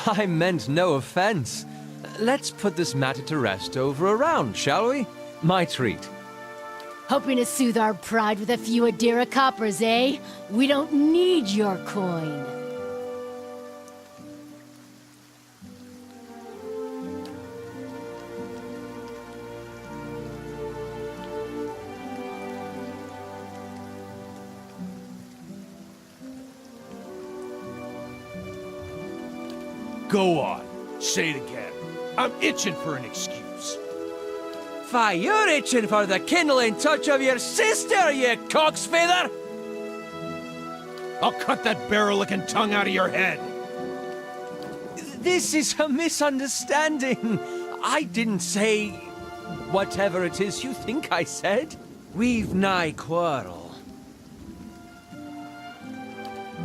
I meant no offense. Let's put this matter to rest over a round, shall we? My treat. Hoping to soothe our pride with a few Adira coppers, eh? We don't need your coin. Go on. Say it again. I'm itching for an excuse. Fie, you're itching for the kindling touch of your sister, you cocksfeather! I'll cut that barrel-licking tongue out of your head. This is a misunderstanding. I didn't say whatever it is you think I said. We've nigh quarrel.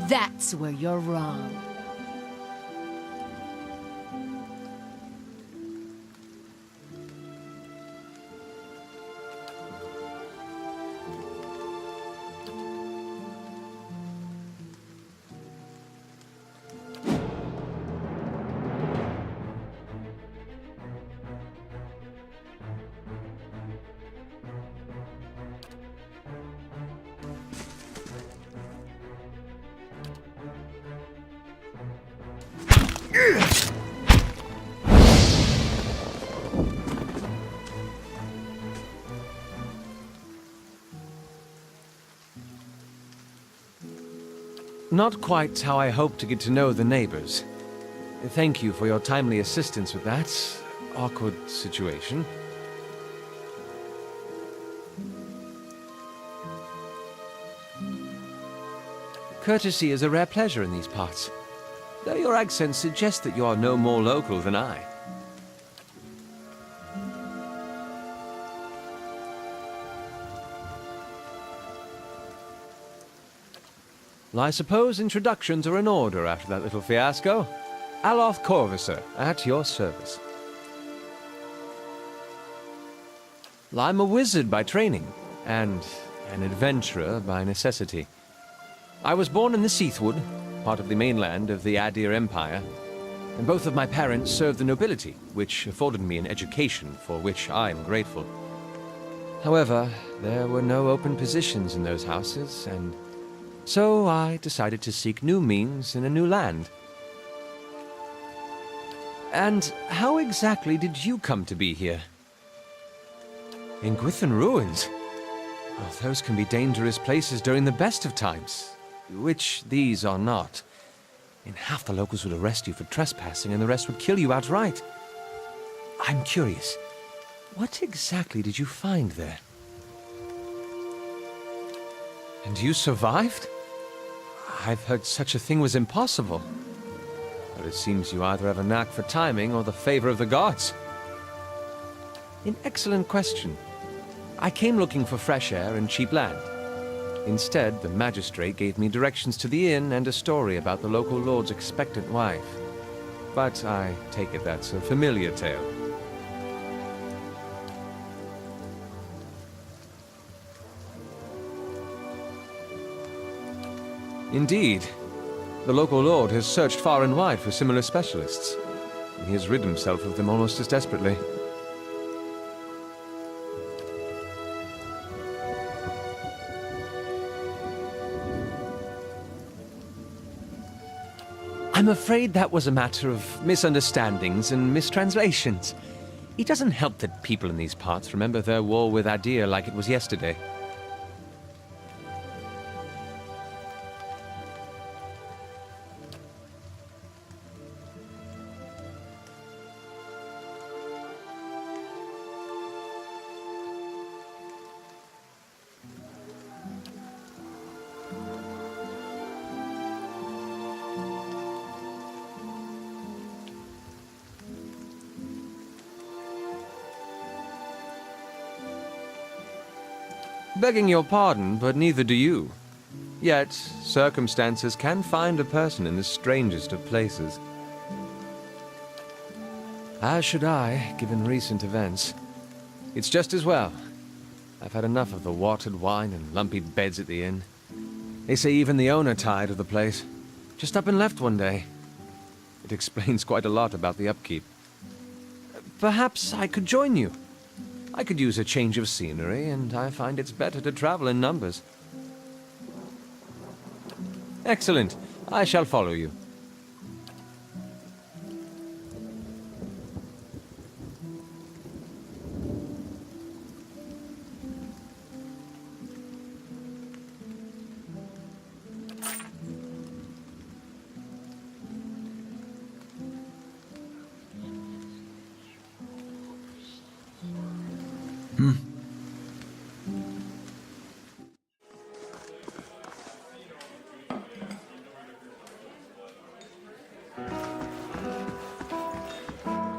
That's where you're wrong. Not quite how I hoped to get to know the neighbors. Thank you for your timely assistance with that awkward situation. Courtesy is a rare pleasure in these parts, though your accent suggests that you are no more local than I. Well, I suppose introductions are in order after that little fiasco. Aloth Corvisor, at your service. Well, I'm a wizard by training, and an adventurer by necessity. I was born in the Seathwood, part of the mainland of the Adir Empire, and both of my parents served the nobility, which afforded me an education for which I am grateful. However, there were no open positions in those houses, and so I decided to seek new means in a new land. And how exactly did you come to be here? In Gwithan Ruins? Well, those can be dangerous places during the best of times, which these are not. In half the locals would arrest you for trespassing and the rest would kill you outright. I'm curious, what exactly did you find there? And you survived? I've heard such a thing was impossible. But it seems you either have a knack for timing or the favor of the gods. An excellent question. I came looking for fresh air and cheap land. Instead, the magistrate gave me directions to the inn and a story about the local lord's expectant wife. But I take it that's a familiar tale. Indeed. The local lord has searched far and wide for similar specialists. And he has rid himself of them almost as desperately. I'm afraid that was a matter of misunderstandings and mistranslations. It doesn't help that people in these parts remember their war with Adir like it was yesterday. Begging your pardon, but neither do you. Yet, circumstances can find a person in the strangest of places. As should I, given recent events. It's just as well. I've had enough of the watered wine and lumpy beds at the inn. They say even the owner tired of the place. Just up and left one day. It explains quite a lot about the upkeep. Perhaps I could join you. I could use a change of scenery, and I find it's better to travel in numbers. Excellent. I shall follow you.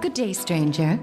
Good day, stranger.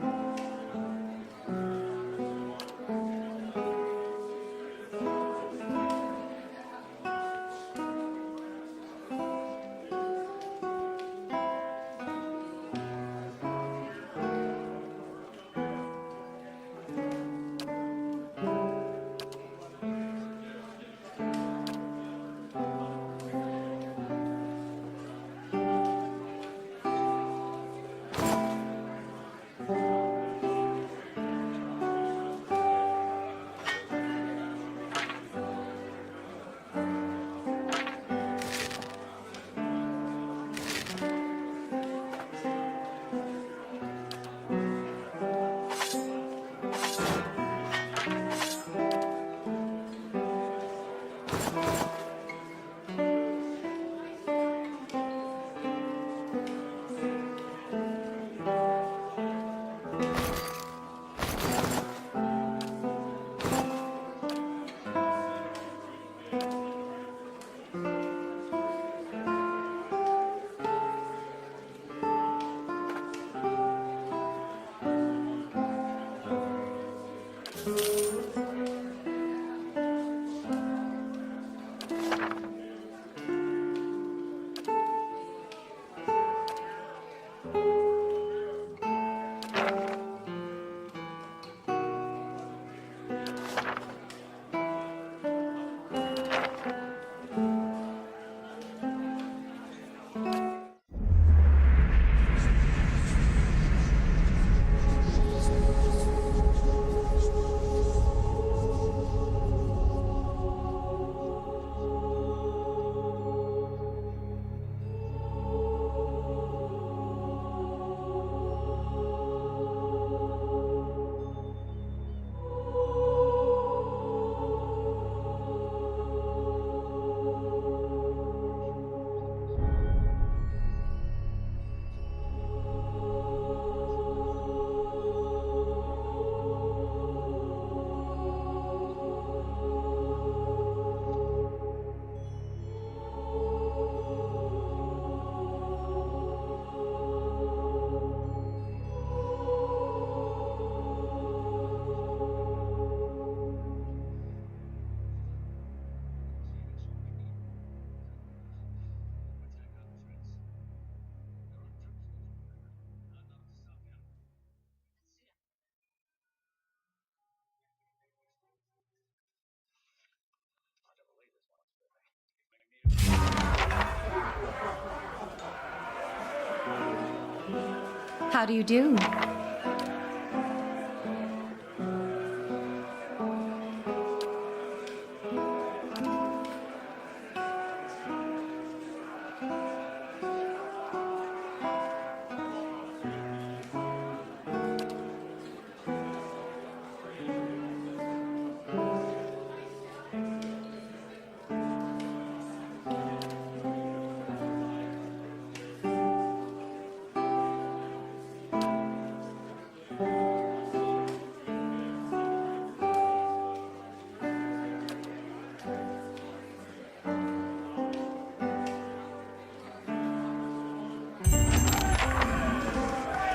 How do you do?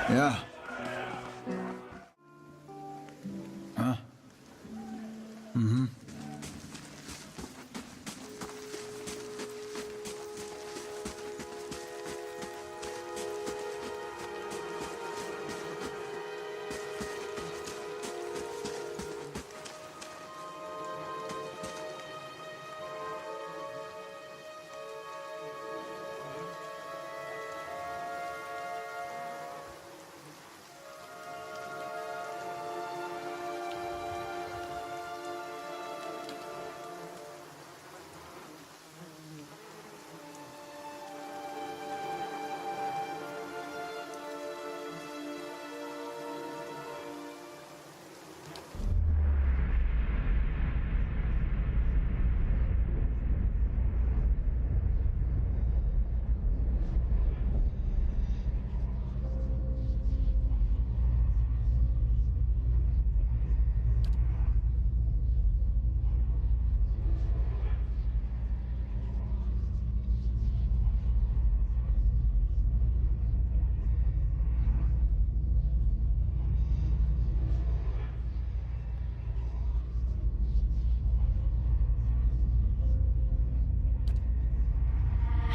Yeah. Huh? Mm-hmm.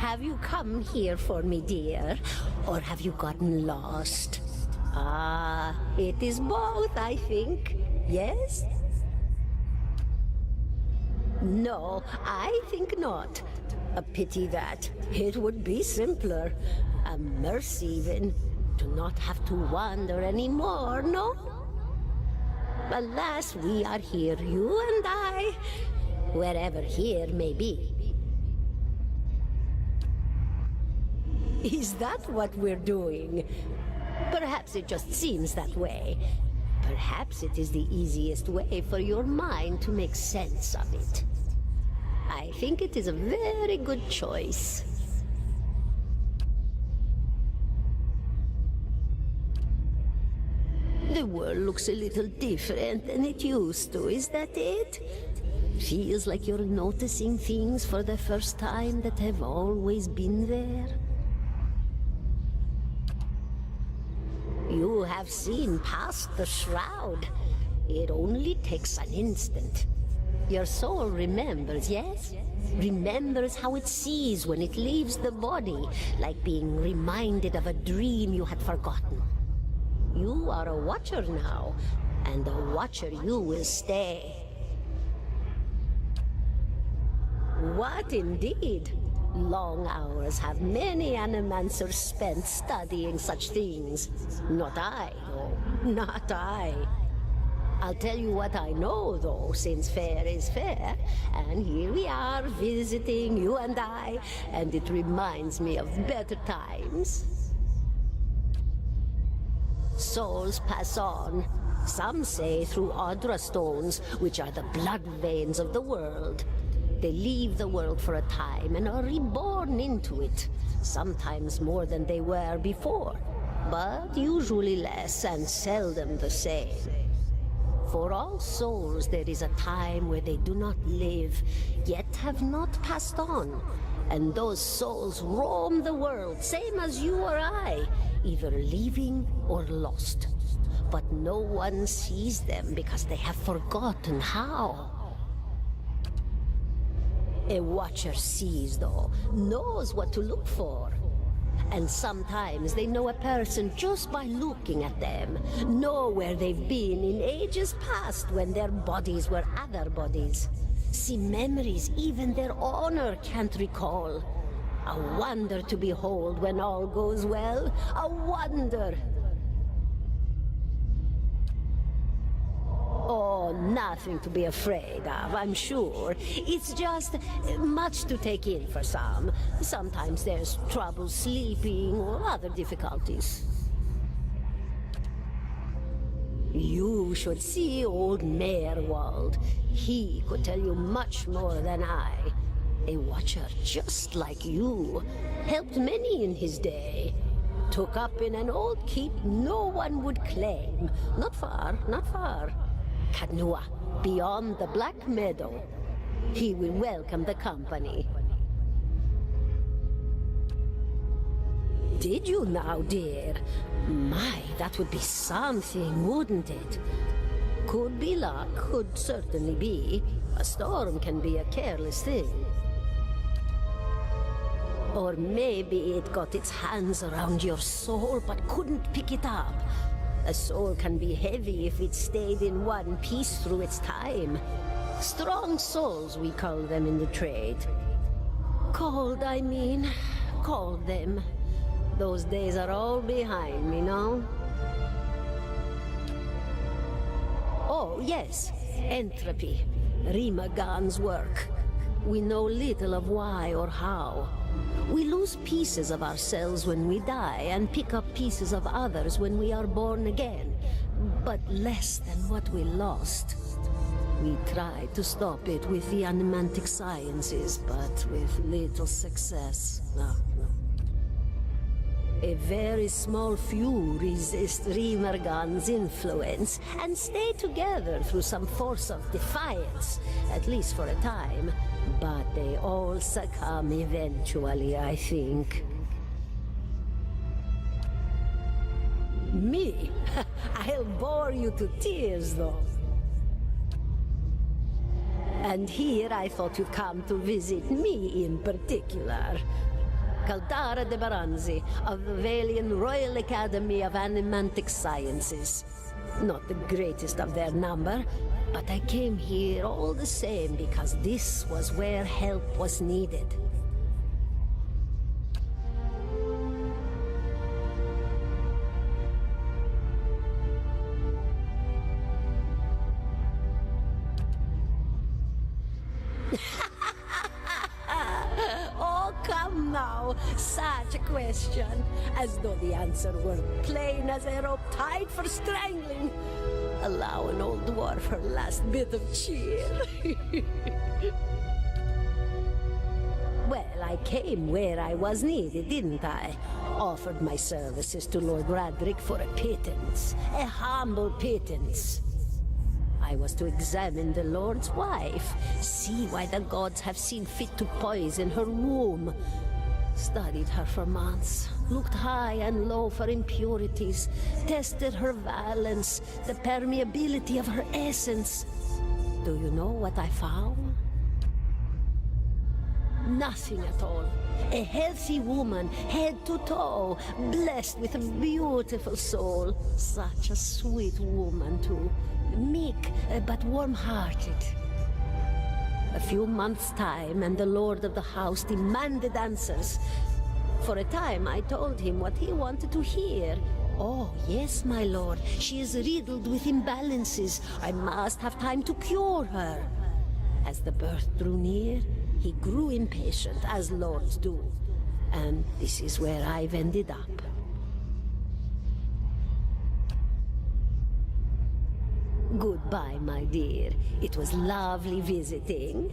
Have you come here for me, dear? Or have you gotten lost? Ah, it is both, I think. Yes? No, I think not. A pity that. It would be simpler. A mercy, even. To not have to wander anymore, no? Alas, we are here, you and I. Wherever here may be. Is that what we're doing? Perhaps it just seems that way. Perhaps it is the easiest way for your mind to make sense of it. I think it is a very good choice. The world looks a little different than it used to, is that it? Feels like you're noticing things for the first time that have always been there. You have seen past the shroud. It only takes an instant. Your soul remembers, yes? Remembers how it sees when it leaves the body, like being reminded of a dream you had forgotten. You are a watcher now, and a watcher you will stay. What indeed? Long hours have many animancers spent studying such things. Not I, though. Not I. I'll tell you what I know, though, since fair is fair. And here we are, visiting, you and I, and it reminds me of better times. Souls pass on. Some say through Audra stones, which are the blood veins of the world. They leave the world for a time and are reborn into it, sometimes more than they were before, but usually less and seldom the same. For all souls there is a time where they do not live, yet have not passed on, and those souls roam the world, same as you or I, either leaving or lost. But no one sees them because they have forgotten how. A watcher sees, though, knows what to look for. And sometimes they know a person just by looking at them, know where they've been in ages past when their bodies were other bodies. See memories even their owner can't recall. A wonder to behold when all goes well, a wonder. Oh, nothing to be afraid of, I'm sure. It's just much to take in for some. Sometimes there's trouble sleeping or other difficulties. You should see old Meerwald. He could tell you much more than I. A watcher just like you. Helped many in his day. Took up in an old keep no one would claim. Not far, not far. Kadnua, beyond the Black Meadow. He will welcome the company. Did you now, dear? My, that would be something, wouldn't it? Could be luck, could certainly be. A storm can be a careless thing. Or maybe it got its hands around your soul but couldn't pick it up. A soul can be heavy if it stayed in one piece through its time. Strong souls, we call them in the trade. Cold, I mean. Called them. Those days are all behind me now. Oh, yes. Entropy. Rimagan's work. We know little of why or how. We lose pieces of ourselves when we die and pick up pieces of others when we are born again, but less than what we lost. We tried to stop it with the animantic sciences, but with little success. No. A very small few resist Rimergan's influence and stay together through some force of defiance, at least for a time. But they all succumb eventually, I think. Me? I'll bore you to tears, though. And here I thought you'd come to visit me in particular. Caldara de Baranzi of the Valian Royal Academy of Animantic Sciences. Not the greatest of their number, but I came here all the same because this was where help was needed. Oh, come now. Such a question. As though the answer were plain as a rope tied for strangling. Allow an old dwarf her last bit of cheer. Well, I came where I was needed, didn't I? Offered my services to Lord Radric for a pittance. A humble pittance. I was to examine the Lord's wife, see why the gods have seen fit to poison her womb. Studied her for months, looked high and low for impurities, tested her valence, the permeability of her essence. Do you know what I found? Nothing at all. A healthy woman, head to toe, blessed with a beautiful soul. Such a sweet woman, too. Meek, but warm-hearted. A few months' time, and the lord of the house demanded answers. For a time, I told him what he wanted to hear. Oh, yes, my lord. She is riddled with imbalances. I must have time to cure her. As the birth drew near, he grew impatient, as lords do. And this is where I've ended up. Goodbye, my dear. It was lovely visiting.